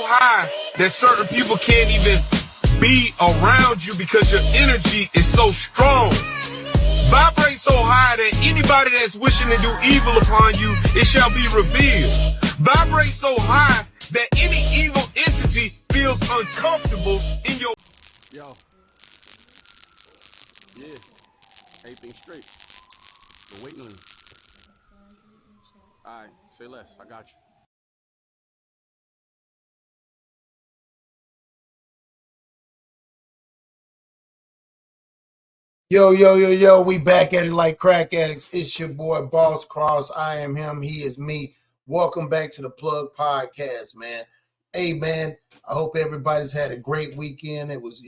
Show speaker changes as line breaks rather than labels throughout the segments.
high that certain people can't even be around you because your energy is so strong. Vibrate so high that anybody that's wishing to do evil upon you, it shall be revealed. Vibrate so high that any evil entity feels uncomfortable in your...
Yo. Yeah. Everything straight. Been waiting on you. All right. Say less. I got you.
Yo, we back at it like crack addicts. It's your boy, Boss Cross. I am him. He is me. Welcome back to the Plug Podcast, man. Hey, man, I hope everybody's had a great weekend. It was,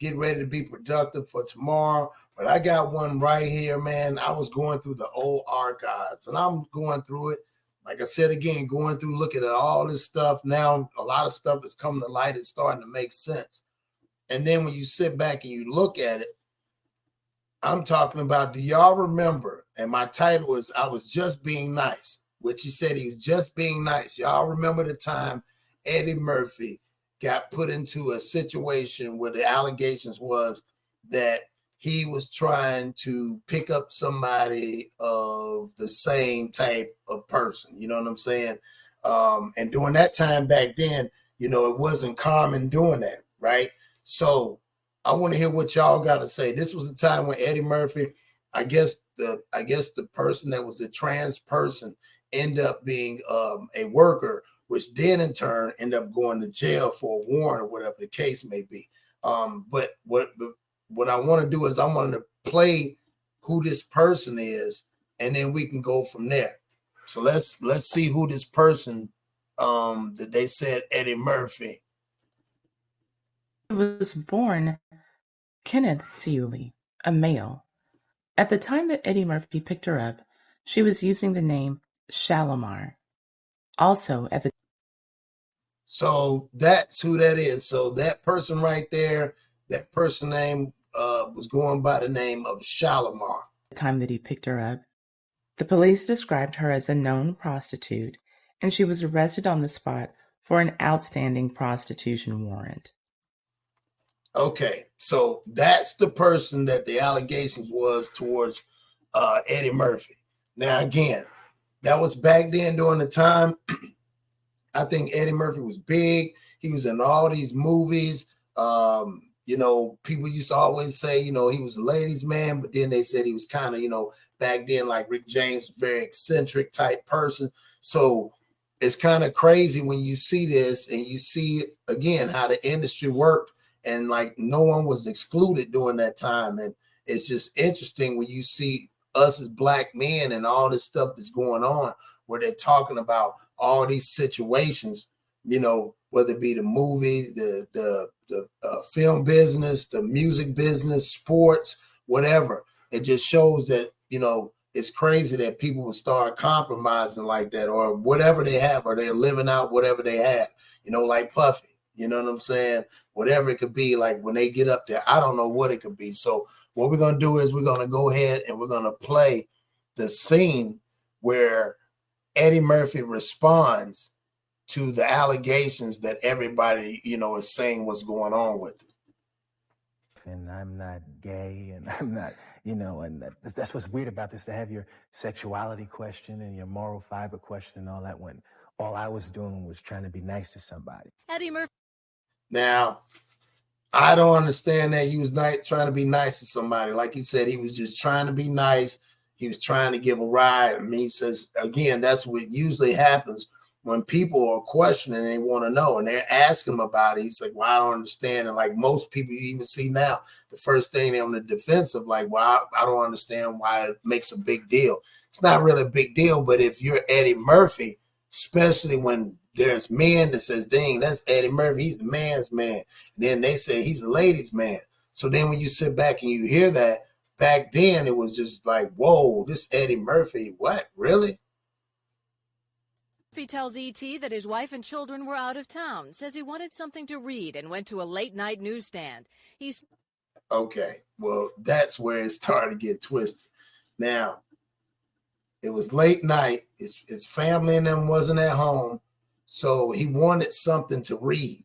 get ready to be productive for tomorrow. But I got one right here, man. I was going through the old archives, and I'm going through it. Like I said again, going through, looking at all this stuff. Now, a lot of stuff is coming to light. It's starting to make sense. And then when you sit back and you look at it, I'm talking about, do y'all remember? And my title is, I Was Just Being Nice, which he said he was just being nice. Y'all remember the time Eddie Murphy got put into a situation where the allegations was that he was trying to pick up somebody of the same type of person. You know what I'm saying? And during that time back then, it wasn't common doing that, right? So I want to hear what y'all got to say. This was a time when Eddie Murphy, I guess the person that was the trans person ended up being a worker, which then in turn ended up going to jail for a warrant or whatever the case may be. But what I want to do is I want to play who this person is, and then we can go from there. So let's see who this person that they said Eddie Murphy.
He was born Kenneth Seuley, a male. At the time that Eddie Murphy picked her up, she was using the name Shalimar. Also at the
So that's who that is. So that person right there, that person name was going by the name of Shalimar.
time that he picked her up, the police described her as a known prostitute, and she was arrested on the spot for an outstanding prostitution warrant.
Okay, so that's the person that the allegations was towards Eddie Murphy. Now, again, that was back then during the time. I think Eddie Murphy was big. He was in all these movies. People used to always say, he was a ladies' man, but then they said he was kind of, back then, like Rick James, very eccentric type person. So it's kind of crazy when you see this and you see, again, how the industry worked. And like no one was excluded during that time. And it's just interesting when you see us as black men and all this stuff that's going on where they're talking about all these situations, whether it be the movie, the film business, the music business, sports, whatever. It just shows that, it's crazy that people will start compromising like that or whatever they have, or they're living out whatever they have, like Puffy. You know what I'm saying? Whatever it could be, like when they get up there, I don't know what it could be. So what we're going to do is we're going to go ahead and we're going to play the scene where Eddie Murphy responds to the allegations that everybody, is saying what's going on with it.
And I'm not gay, and I'm not, and that's what's weird about this, to have your sexuality question and your moral fiber question and all that, when all I was doing was trying to be nice to somebody.
Eddie Murphy.
Now, I don't understand that he was trying to be nice to somebody. Like he said, he was just trying to be nice. He was trying to give a ride. I mean, he says, again, that's what usually happens when people are questioning and they want to know and they're asking him about it. He's like, well, I don't understand. And like most people you even see now, the first thing they're on the defensive, like, well, I don't understand why it makes a big deal. It's not really a big deal, but if you're Eddie Murphy, especially when there's men that says, dang, that's Eddie Murphy, he's the man's man. And then they say he's the ladies' man. So then when you sit back and you hear that, back then it was just like, whoa, this Eddie Murphy, what, really?
He tells E.T. that his wife and children were out of town, says he wanted something to read and went to a late-night newsstand.
Okay, well, that's where it started to get twisted. Now, it was late night. His family and them wasn't at home. So he wanted something to read.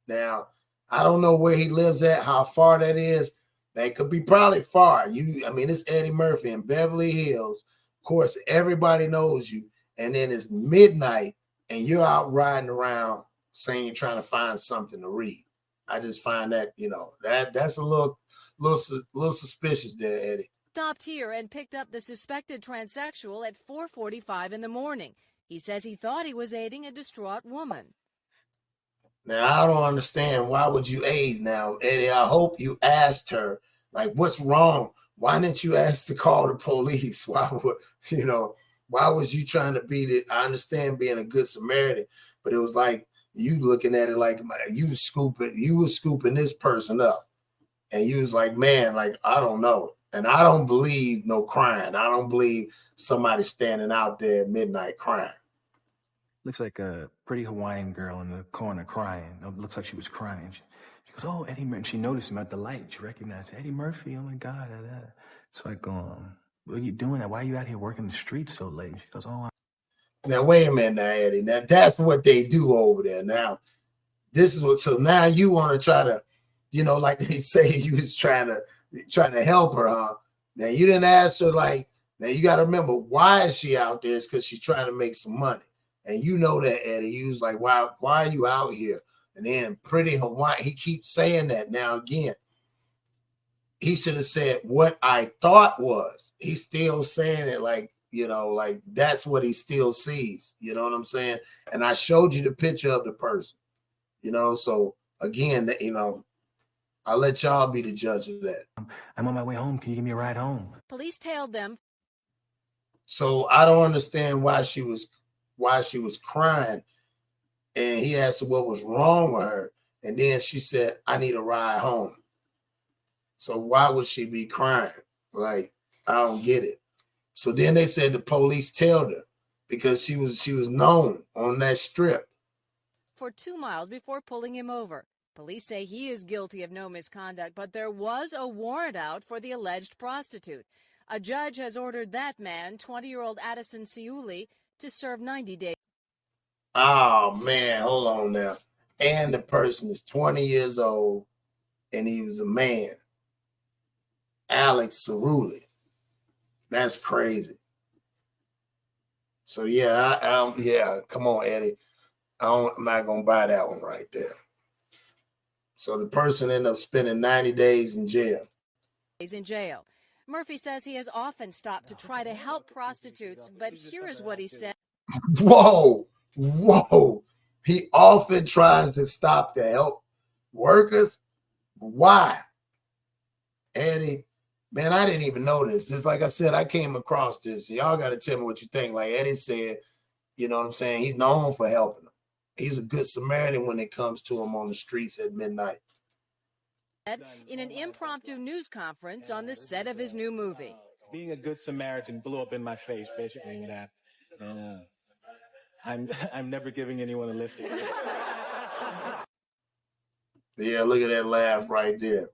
Now, I don't know where he lives at, how far that is. That could be probably far. I mean, it's Eddie Murphy in Beverly Hills. Of course, everybody knows you. And then it's midnight and you're out riding around saying you're trying to find something to read. I just find that, that's a little suspicious there, Eddie.
Stopped here and picked up the suspected transsexual at 4:45 in the morning. He says he thought he was aiding a distraught woman.
Now, I don't understand. Why would you aid now, Eddie? I hope you asked her, like, what's wrong? Why didn't you ask to call the police? Why was you trying to be the, I understand being a good Samaritan, but it was like you looking at it like you was scooping this person up. And you was like, man, like, I don't know. And I don't believe no crying. I don't believe somebody standing out there at midnight crying.
Looks like a pretty Hawaiian girl in the corner crying. It looks like she was crying. She goes, oh, Eddie Murphy. She noticed him at the light. She recognized Eddie Murphy. Oh, my God. So I go, what are you doing? Why are you out here working the streets so late? She goes, oh.
Now, wait a minute now, Eddie. Now, that's what they do over there. Now, this is what, so now you want to try to, like they say, you was trying to help her, huh? Now, you didn't ask her, like, now you got to remember, why is she out there? It's because she's trying to make some money. And you know that, Eddie. You was like, why are you out here? And then pretty Hawaiian, he keeps saying that now again. He should have said what I thought was. He's still saying it like, like that's what he still sees. You know what I'm saying? And I showed you the picture of the person, so again, I'll let y'all be the judge of that.
I'm on my way home. Can you give me a ride home?
Police tailed them.
So I don't understand why she was crying. And he asked her what was wrong with her. And then she said, I need a ride home. So why would she be crying? Like, I don't get it. So then they said the police tailed her because she was known on that strip.
For 2 miles before pulling him over. Police say he is guilty of no misconduct, but there was a warrant out for the alleged prostitute. A judge has ordered that man, 20-year-old Addison Siuli, to serve 90 days.
Oh, man, hold on now. And the person is 20 years old, and he was a man. Alex Cerulli. That's crazy. So, yeah, yeah, come on, Eddie. I'm not going to buy that one right there. So the person ended up spending 90 days in jail.
He's in jail. Murphy says he has often stopped to try to help prostitutes, but here is what he said.
Whoa. He often tries to stop to help workers. Why? Eddie, man, I didn't even know this. Just like I said, I came across this. Y'all got to tell me what you think. Like Eddie said, you know what I'm saying? He's known for helping them. He's a good Samaritan when it comes to him on the streets at midnight.
In an impromptu news conference on the set of his new movie.
Being a good Samaritan blew up in my face, basically, and I'm never giving anyone a lift again.
Yeah, look at that laugh right there.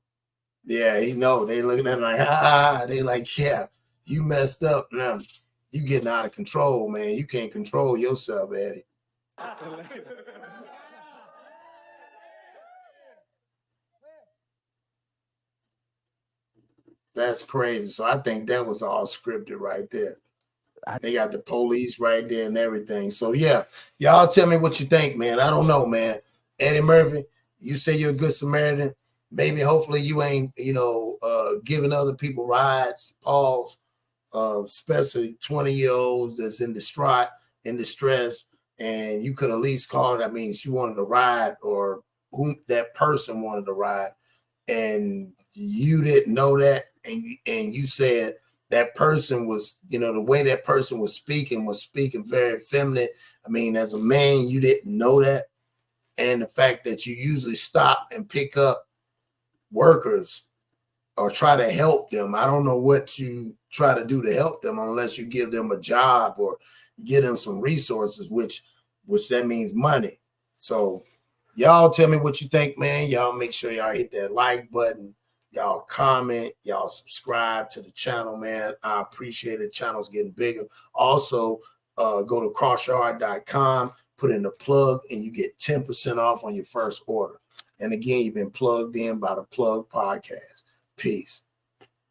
Yeah, he know. They looking at him like, They like, yeah, you messed up. Now you getting out of control, man. You can't control yourself, Eddie. That's crazy. So I think that was all scripted right there. They got the police right there and everything. So yeah, y'all tell me what you think, man. I don't know, man. Eddie Murphy, you say you're a good Samaritan. Maybe hopefully you ain't, giving other people rides, Pauls, especially 20-year-olds that's in distress, and you could at least call it. I mean, she wanted a ride, or whom that person wanted a ride, and you didn't know that, and you said that person was, the way that person was speaking very feminine. I mean, as a man, you didn't know that, and the fact that you usually stop and pick up workers or try to help them. I don't know what you try to do to help them unless you give them a job or you give them some resources, which that means money. So y'all tell me what you think, man. Y'all make sure y'all hit that like button. Y'all comment. Y'all subscribe to the channel, man. I appreciate it. The channel's getting bigger. Also, go to KrossYourHeart.com. put in the plug, and you get 10% off on your first order. And again, you've been plugged in by the Plug Podcast. Peace.